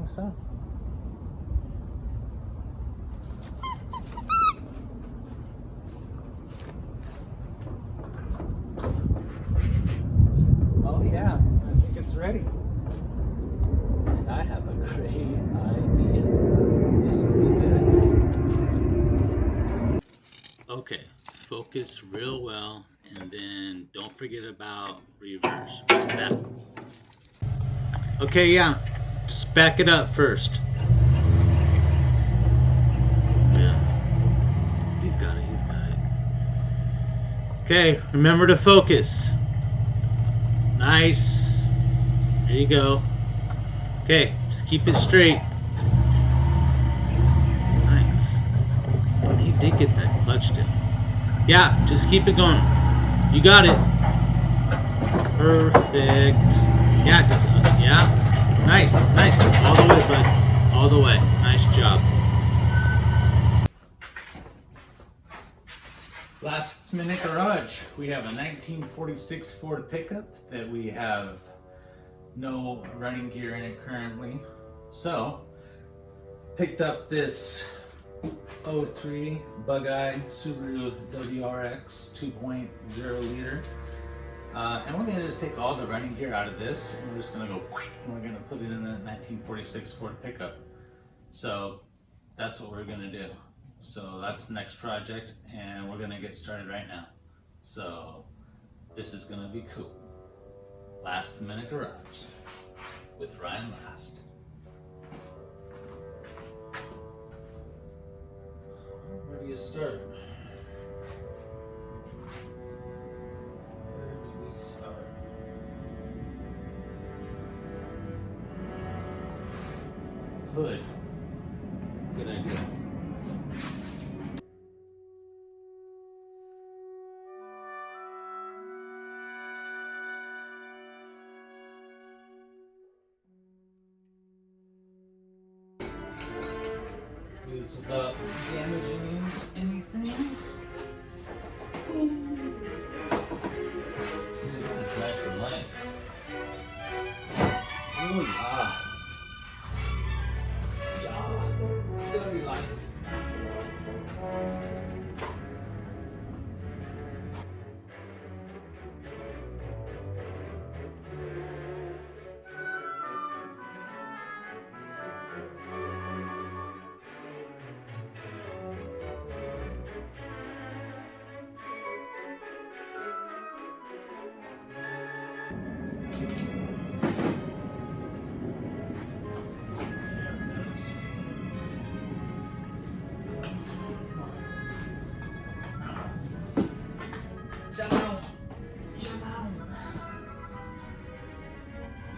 think so. Oh yeah, I think it's ready. And I have a great idea. This will be good. Okay, focus real well, and then don't forget about reverse. That. Okay, yeah, just back it up first. Yeah, he's got it, he's got it. Okay, remember to focus. Nice. There you go. Okay, just keep it straight. Nice. And he did get that clutch down. Yeah, just keep it going. You got it. Perfect. Yeah, just yeah. Nice, nice. All the way, bud. All the way. Nice job. Last minute garage. We have a 1946 Ford pickup that we have no running gear in it currently. So, picked up this 03 Bug-Eye Subaru WRX 2.0 liter. And we're going to just take all the running gear out of this, and we're just going to go quick, and we're going to put it in the 1946 Ford pickup. So that's what we're going to do. So that's the next project, and we're going to get started right now. So this is going to be cool. Last minute garage with Ryan Last. Where do you start? Where do we start? Hood. Good idea. This without damaging anything. This is nice and light. Oh yeah. Yeah. Very light. Jump out! Jump out!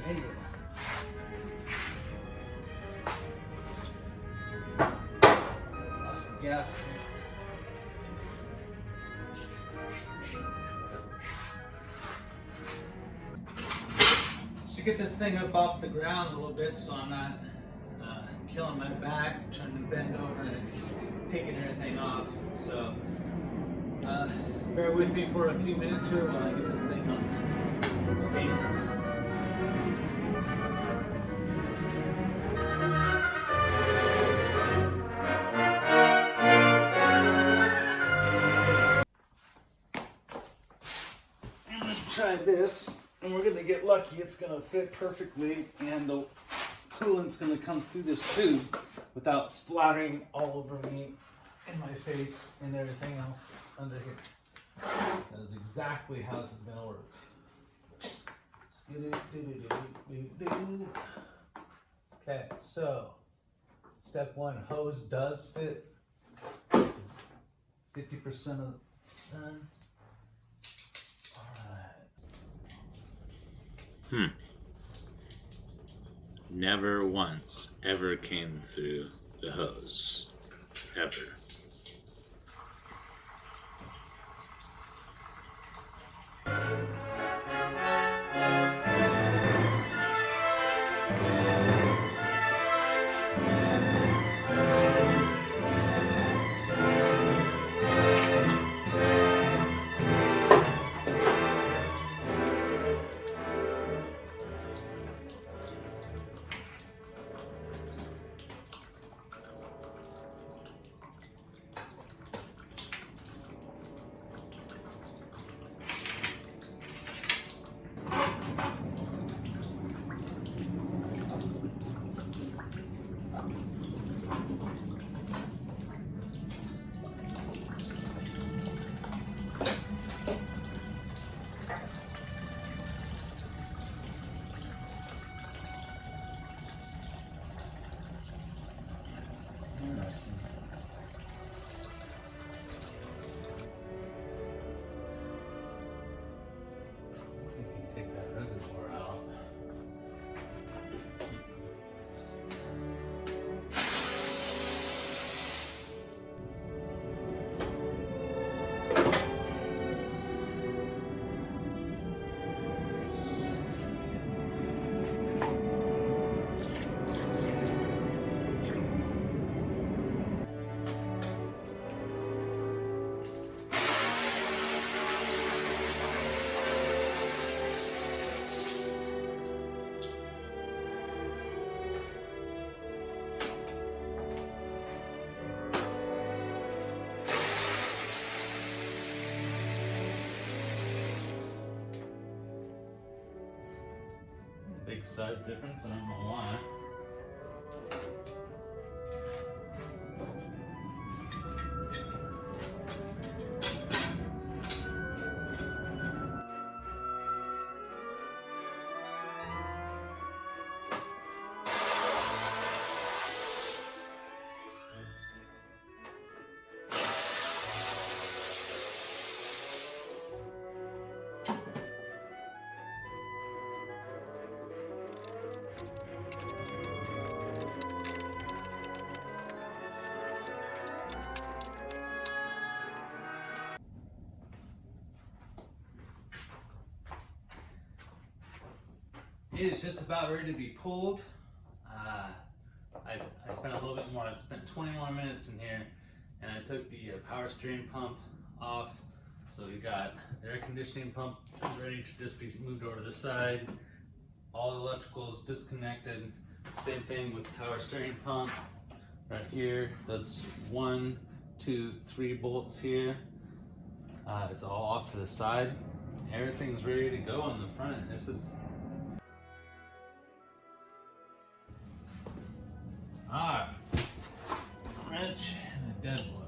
Yeah. Lost the gas. Should get this thing up off the ground a little bit so I'm not killing my back, trying to bend over and taking everything off. So bear with me for a few minutes here while I get this thing on stance. I'm going to try this, and we're going to get lucky. It's going to fit perfectly, and the coolant's going to come through this tube without splattering all over me and my face and everything else under here. That is exactly how this is going to work. Okay, so step one, hose does fit. This is 50% of done. All right. Never once ever came through the hose. Ever. big size difference. I don't know why. It is just about ready to be pulled. I spent a little bit more. I spent 20 more minutes in here, and I took the power steering pump off. So we got the air conditioning pump is ready to just be moved over to the side. All the electrical is disconnected. Same thing with the power steering pump right here. That's 1, 2, 3 bolts here. It's all off to the side. Everything's ready to go on the front. This is alright, wrench and a dead blow.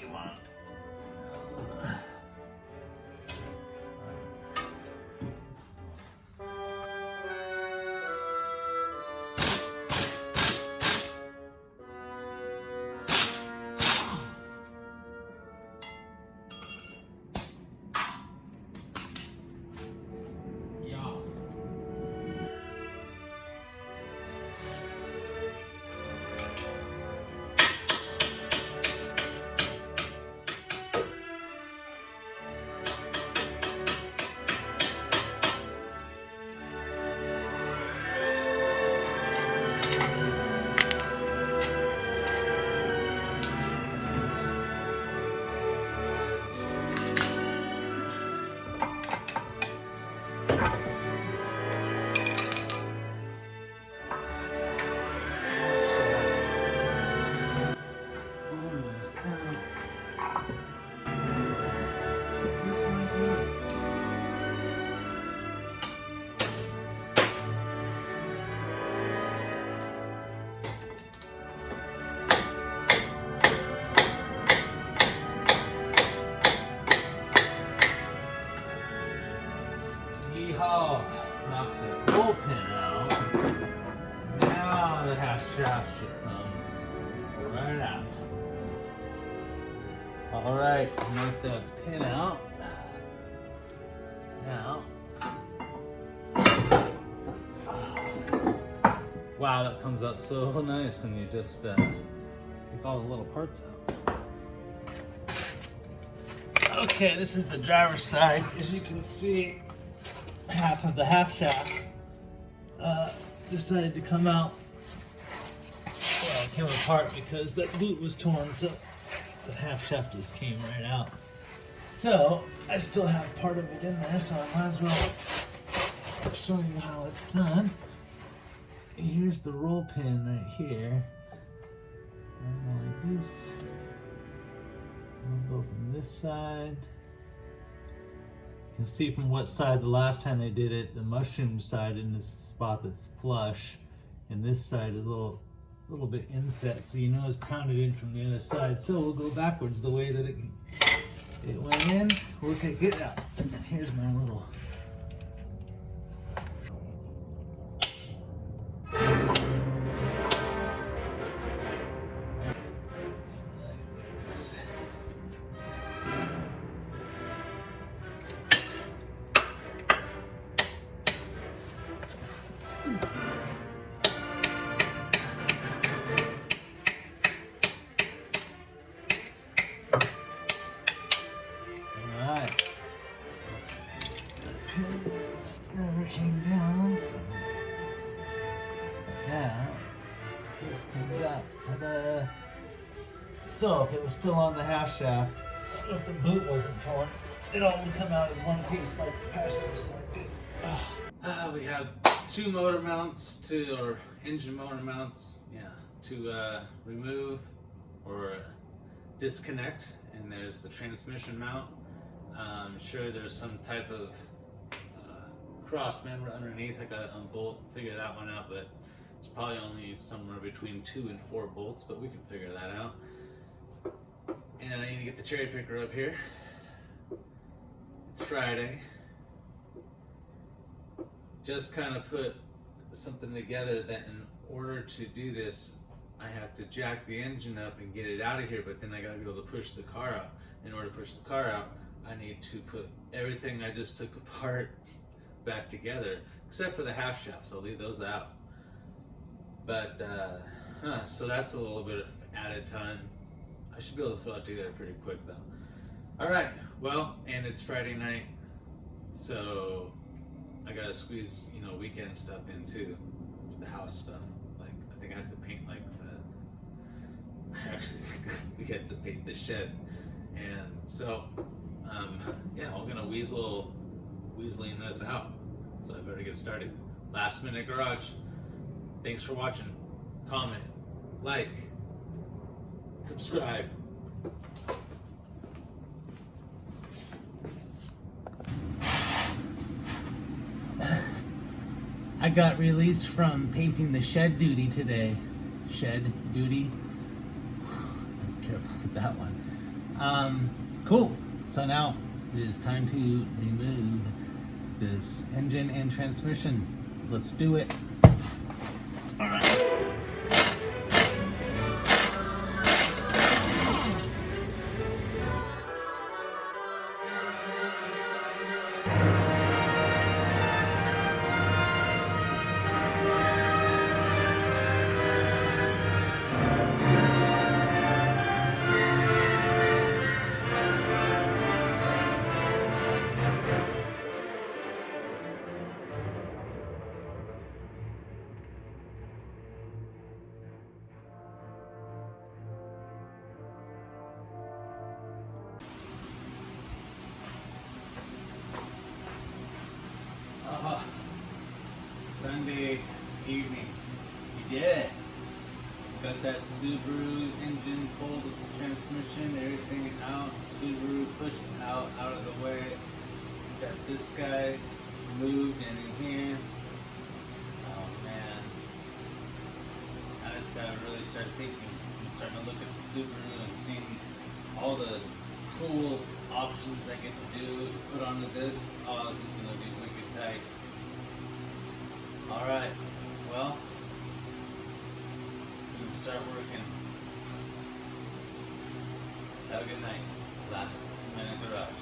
Come on. Yeehaw! Knock the roll pin out. Now the half shaft shit comes right out. Alright, knock that pin out. Now. Wow, that comes out so nice when you just take all the little parts out. Okay, this is the driver's side. As you can see, half of the half shaft decided to come out. Well, it came apart because that boot was torn, so the half shaft just came right out. So I still have part of it in there, so I might as well show you how it's done. Here's the roll pin right here. And like this. I'll go from this side. You can see from what side the last time they did it, the mushroom side in this spot that's flush, and this side is a little bit inset, so you know it's pounded in from the other side. So we'll go backwards the way that it went in. We'll take it out. And here's my little never came down. Now, this comes out. Ta-da! So, if it was still on the half shaft, if the boot wasn't torn, it all would come out as one piece like the passenger side did. We have two motor mounts or engine motor mounts, to remove or disconnect, and there's the transmission mount. I'm sure there's some type of cross member underneath. I gotta unbolt, figure that one out, but it's probably only somewhere between 2 and 4 bolts, but we can figure that out. And then I need to get the cherry picker up here. It's Friday. Just kind of put something together that in order to do this, I have to jack the engine up and get it out of here, but then I gotta be able to push the car out. In order to push the car out, I need to put everything I just took apart back together, except for the half shafts. I'll leave those out. But, so that's a little bit of added time. I should be able to throw it together pretty quick though. All right, well, and it's Friday night, so I gotta squeeze, weekend stuff in too, with the house stuff. Like, I think I have to paint I actually think we had to paint the shed. And so, we're gonna weaseling this out. So I better get started. Last minute garage. Thanks for watching. Comment, like, subscribe. I got released from painting the shed duty today. Shed duty. Be careful with that one. Cool. So now it is time to remove this engine and transmission. Let's do it. All right. Sunday evening. We did it. Got that Subaru engine pulled with the transmission, everything out. Subaru pushed out of the way. Got this guy moved and in here. Oh man. I just gotta really start thinking. I'm starting to look at the Subaru and seeing all the cool options I get to do to put onto this. Oh, this is gonna be wicked tight. Alright, well, we can start working. Have a good night. Last minute garage.